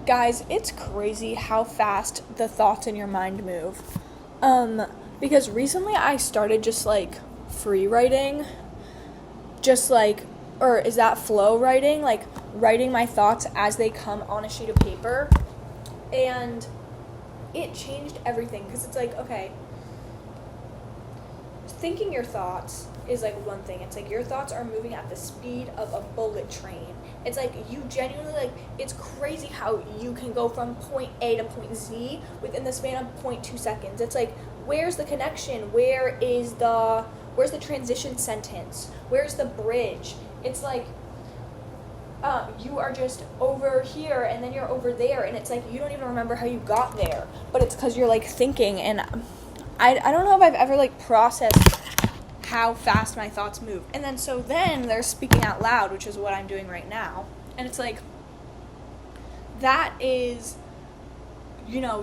Guys, it's crazy how fast the thoughts in your mind move. Because recently I started just like free writing, just like, or is that flow writing? Like writing my thoughts as they come on a sheet of paper. And it changed everything because it's like, okay, thinking your thoughts is like one thing. It's like your thoughts are moving at the speed of a bullet train. It's like you genuinely like it's crazy how you can go from point A to point Z within the span of 0.2 seconds. It's like where's the connection? Where's the transition sentence? Where's the bridge? It's like you are just over here and then you're over there and it's like you don't even remember how you got there, but it's because you're like thinking. And I don't know if I've ever like processed how fast my thoughts move. And then there's speaking out loud, which is what I'm doing right now. And it's like, that is,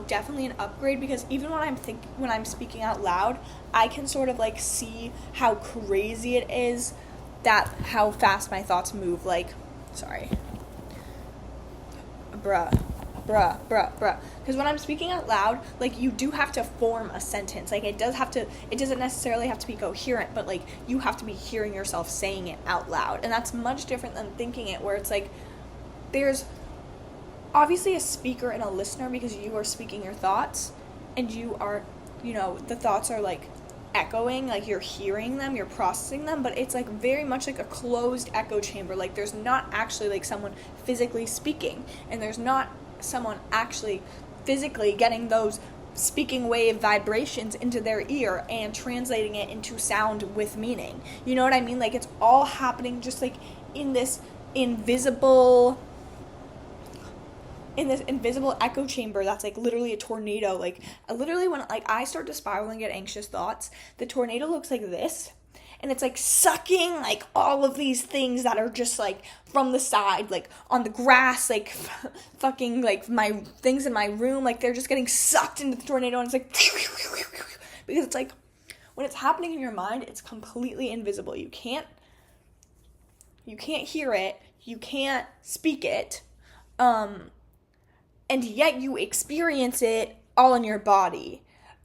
definitely an upgrade because even when I'm speaking out loud, I can sort of like see how crazy it is how fast my thoughts move. Like, sorry. Bruh. Because when I'm speaking out loud, like, you do have to form a sentence. Like, it doesn't necessarily have to be coherent, but, like, you have to be hearing yourself saying it out loud. And that's much different than thinking it, where it's, like, there's obviously a speaker and a listener because you are speaking your thoughts, and you are, the thoughts are, like, echoing, like, you're hearing them, you're processing them, but it's, like, very much like a closed echo chamber. Like, there's not actually, like, someone physically speaking, and there's not someone actually physically getting those speaking wave vibrations into their ear and translating it into sound with meaning. You know what I mean? Like, it's all happening just like in this invisible echo chamber that's like literally a tornado. Like, literally when like I start to spiral and get anxious thoughts, the tornado looks like this. And it's like sucking like all of these things that are just like from the side, like on the grass, like fucking like my things in my room, like they're just getting sucked into the tornado. And it's like, because it's like when it's happening in your mind, it's completely invisible. You can't hear it, you can't speak it, and yet you experience it all in your body.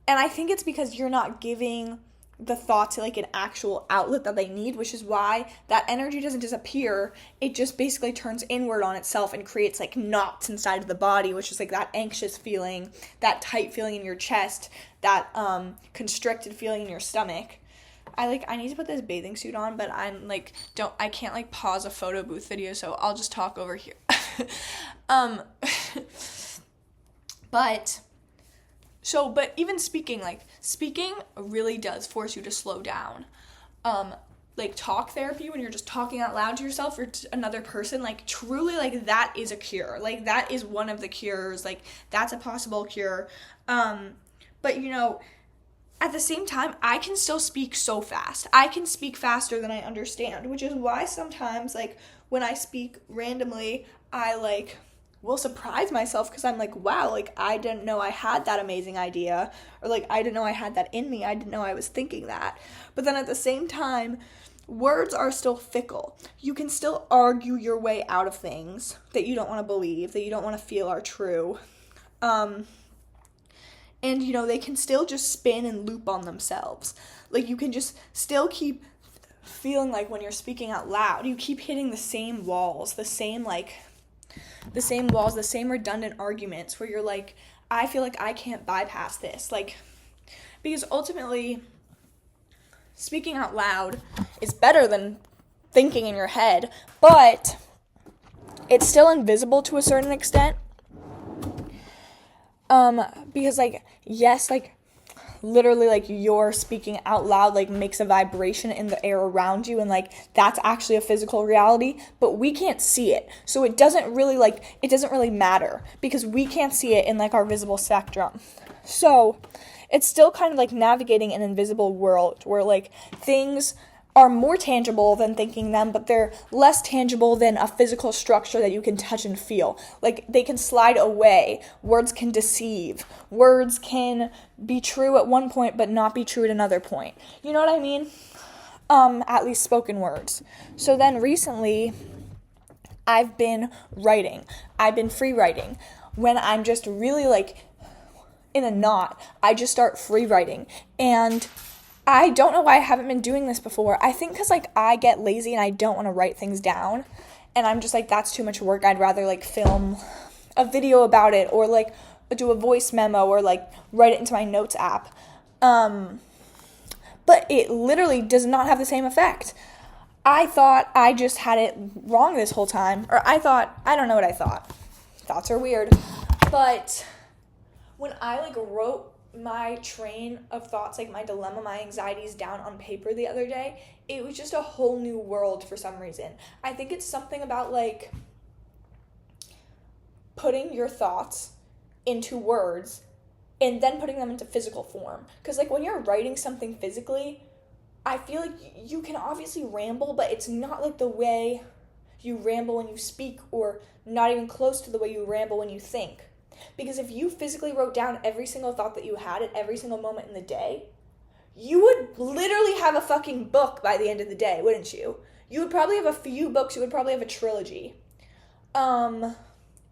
And I think it's because you're not giving the thoughts like an actual outlet that they need, which is why that energy doesn't disappear. It just basically turns inward on itself and creates like knots inside of the body, which is like that anxious feeling, that tight feeling in your chest, that constricted feeling in your stomach. I need to put this bathing suit on, but I can't like pause a photo booth video, so I'll just talk over here. But even speaking really does force you to slow down. Like talk therapy, when you're just talking out loud to yourself or to another person, like truly, like that is a cure. Like that is one of the cures. Like that's a possible cure. But at the same time, I can still speak so fast. I can speak faster than I understand, which is why sometimes like when I speak randomly, I like will surprise myself because I'm like, wow, like I didn't know I had that amazing idea, or like I didn't know I had that in me. I didn't know I was thinking that. But then at the same time, words are still fickle. You can still argue your way out of things that you don't want to believe, that you don't want to feel are true. And they can still just spin and loop on themselves. Like you can just still keep feeling like when you're speaking out loud, you keep hitting the same walls, the same redundant arguments where you're like, I feel like I can't bypass this. Like, because ultimately, speaking out loud is better than thinking in your head, but it's still invisible to a certain extent. Because like, yes, like, literally like your speaking out loud like makes a vibration in the air around you, and like that's actually a physical reality, but we can't see it, so it doesn't really matter because we can't see it in like our visible spectrum. So it's still kind of like navigating an invisible world where like things are more tangible than thinking them, but they're less tangible than a physical structure that you can touch and feel. Like, they can slide away. Words can deceive. Words can be true at one point, but not be true at another point. You know what I mean? At least spoken words. So then recently, I've been writing. I've been free writing. when I'm just really like in a knot, I just start free writing. And I don't know why I haven't been doing this before. I think because like I get lazy and I don't want to write things down. And I'm just like, that's too much work. I'd rather like film a video about it or like do a voice memo or like write it into my notes app. But it literally does not have the same effect. I thought I just had it wrong this whole time. Or I don't know what I thought. Thoughts are weird. But when I like wrote my train of thoughts, like my dilemma, my anxieties down on paper the other day, it was just a whole new world for some reason. I think it's something about like putting your thoughts into words and then putting them into physical form. Because like when you're writing something physically, I feel like you can obviously ramble, but it's not like the way you ramble when you speak, or not even close to the way you ramble when you think. Because if you physically wrote down every single thought that you had at every single moment in the day, you would literally have a fucking book by the end of the day, wouldn't you? You would probably have a few books. You would probably have a trilogy.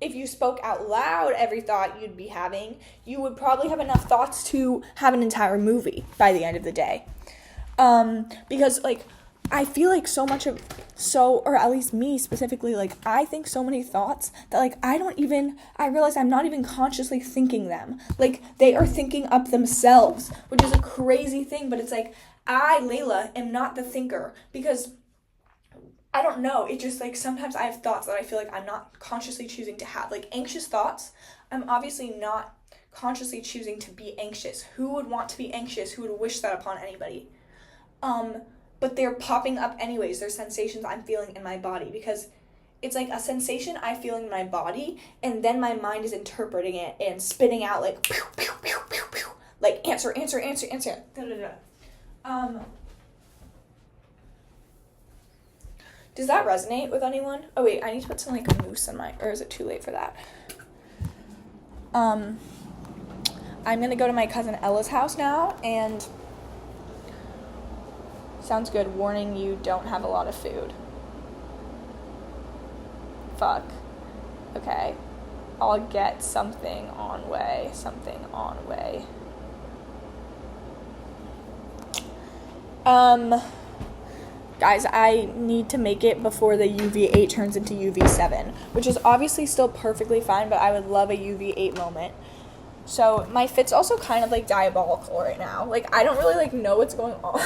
If you spoke out loud every thought you'd be having, you would probably have enough thoughts to have an entire movie by the end of the day. Because like I feel like or at least me specifically, like I think so many thoughts that like I realize I'm not even consciously thinking them. Like they are thinking up themselves, which is a crazy thing, but it's like I, Layla, am not the thinker, because I don't know, it just like sometimes I have thoughts that I feel like I'm not consciously choosing to have. Like anxious thoughts, I'm obviously not consciously choosing to be anxious. Who would want to be anxious? Who would wish that upon anybody? But they're popping up anyways. They're sensations I'm feeling in my body, because it's like a sensation I feel in my body, and then my mind is interpreting it and spitting out like pew, pew, pew, pew, pew, like answer. Da, da, da. Does that resonate with anyone? Oh wait, I need to put some like mousse in or is it too late for that? I'm gonna go to my cousin Ella's house now, and sounds good. Warning, you don't have a lot of food. Fuck. Okay. I'll get something on way. Guys, I need to make it before the UV8 turns into UV7, which is obviously still perfectly fine, but I would love a UV8 moment. So my fit's also kind of like diabolical right now. Like I don't really like know what's going on.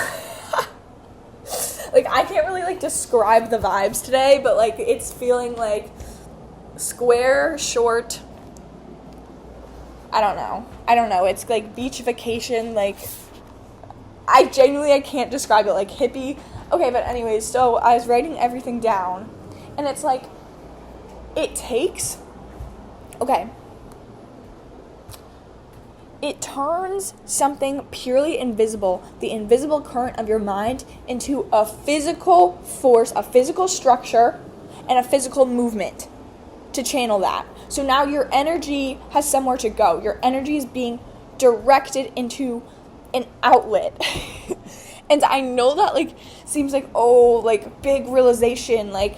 Like I can't really like describe the vibes today, but like it's feeling like square, short. I don't know. It's like beach vacation, like I can't describe it, like hippie. Okay, but anyways, so I was writing everything down, and it's like, it turns something purely invisible, the invisible current of your mind, into a physical force, a physical structure, and a physical movement to channel that. So now your energy has somewhere to go. Your energy is being directed into an outlet. And I know that, like, seems like, oh, like, big realization, like,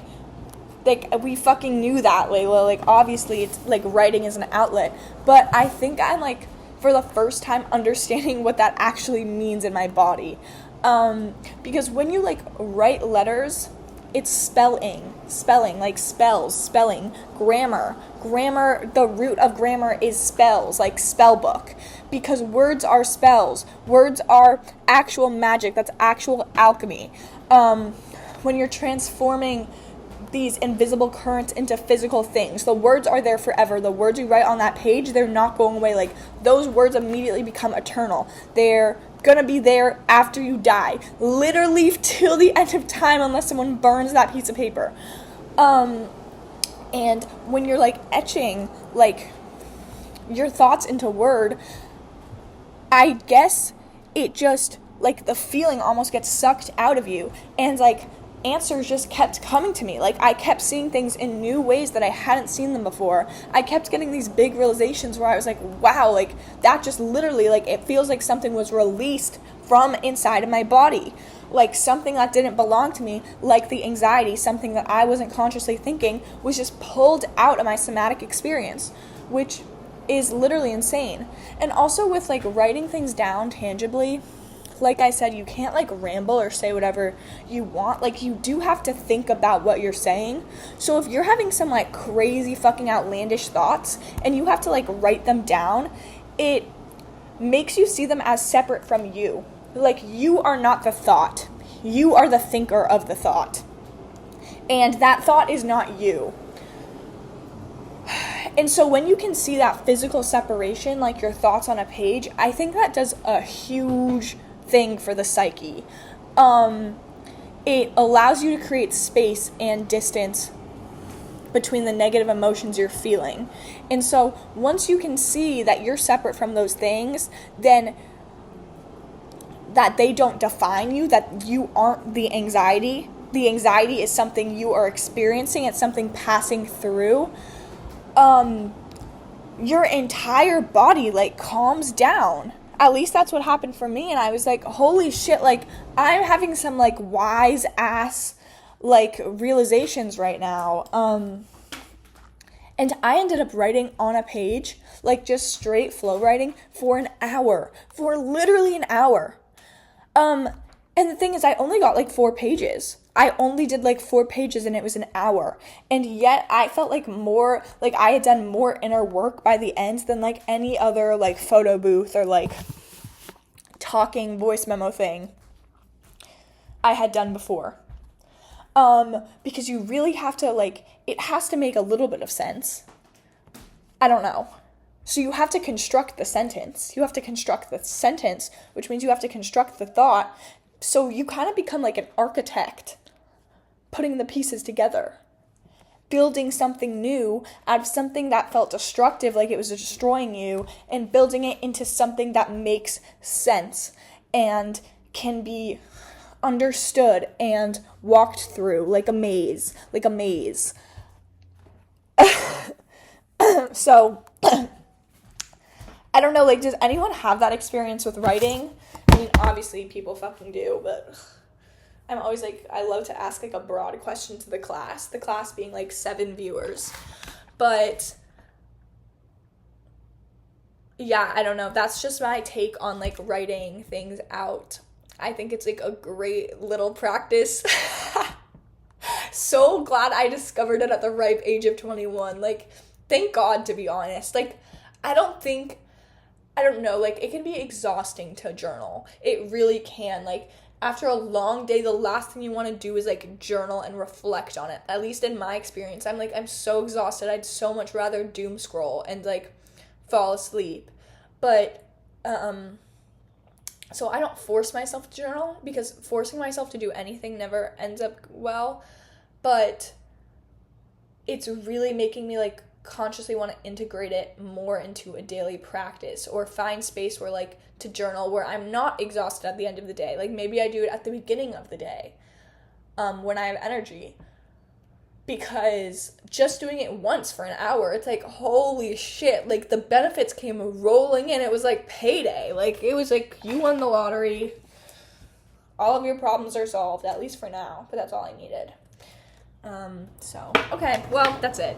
we fucking knew that, Layla, like, obviously, it's, like, writing is an outlet, but I think I'm, like, for the first time understanding what that actually means in my body, because when you, like, write letters, it's spelling, like, spelling, grammar, the root of grammar is spells, like, spell book. Because words are spells. Words are actual magic. That's actual alchemy. When you're transforming these invisible currents into physical things, the words are there forever. The words you write on that page, they're not going away. Like, those words immediately become eternal. They're gonna be there after you die. Literally till the end of time, unless someone burns that piece of paper. And when you're, like, etching, like, your thoughts into word, I guess it just, like, the feeling almost gets sucked out of you, and, like, answers just kept coming to me. Like, I kept seeing things in new ways that I hadn't seen them before. I kept getting these big realizations where I was like, wow, like, that just literally, like, it feels like something was released from inside of my body. Like, something that didn't belong to me, like the anxiety, something that I wasn't consciously thinking, was just pulled out of my somatic experience. which is literally insane. And also with like writing things down tangibly, like I said, you can't like ramble or say whatever you want. Like, you do have to think about what you're saying. So if you're having some like crazy fucking outlandish thoughts and you have to like write them down, it makes you see them as separate from you. Like, you are not the thought. You are the thinker of the thought. And that thought is not you. And so when you can see that physical separation, like your thoughts on a page, I think that does a huge thing for the psyche. It allows you to create space and distance between the negative emotions you're feeling. And so once you can see that you're separate from those things, then that they don't define you, that you aren't the anxiety. The anxiety is something you are experiencing, it's something passing through. Your entire body like calms down. At least that's what happened for me, and I was like, holy shit, like, I'm having some, like, wise-ass, like, realizations right now. And I ended up writing on a page, like, just straight flow writing for an hour. For literally an hour. And the thing is, I only got, like, 4 pages. I only did, like, 4 pages, and it was an hour. And yet, I felt like more, like, I had done more inner work by the end than, like, any other, like, photo booth or, like, talking voice memo thing I had done before. Because you really have to, like, it has to make a little bit of sense. I don't know. So you have to construct the sentence. You have to construct the sentence, which means you have to construct the thought. So you kind of become like an architect, putting the pieces together, building something new out of something that felt destructive, like it was destroying you, and building it into something that makes sense and can be understood and walked through like a maze, So, I don't know, like, does anyone have that experience with writing? I mean, obviously people fucking do, but I'm always like, I love to ask like a broad question to the class being like 7 viewers. But yeah, I don't know. That's just my take on like writing things out. I think it's like a great little practice. So glad I discovered it at the ripe age of 21. Like, thank God, to be honest. Like, I don't know, like, it can be exhausting to journal. It really can. Like, after a long day, the last thing you want to do is, like, journal and reflect on it. At least in my experience. I'm so exhausted. I'd so much rather doom scroll and, like, fall asleep. But, so I don't force myself to journal, because forcing myself to do anything never ends up well. But it's really making me, like, consciously want to integrate it more into a daily practice, or find space where, like, to journal where I'm not exhausted at the end of the day. Like, maybe I do it at the beginning of the day, when I have energy, because just doing it once for an hour, it's like, holy shit, like, the benefits came rolling in. It was like payday. Like, it was like, you won the lottery, all of your problems are solved, at least for now. But that's all I needed. So okay, well, that's it.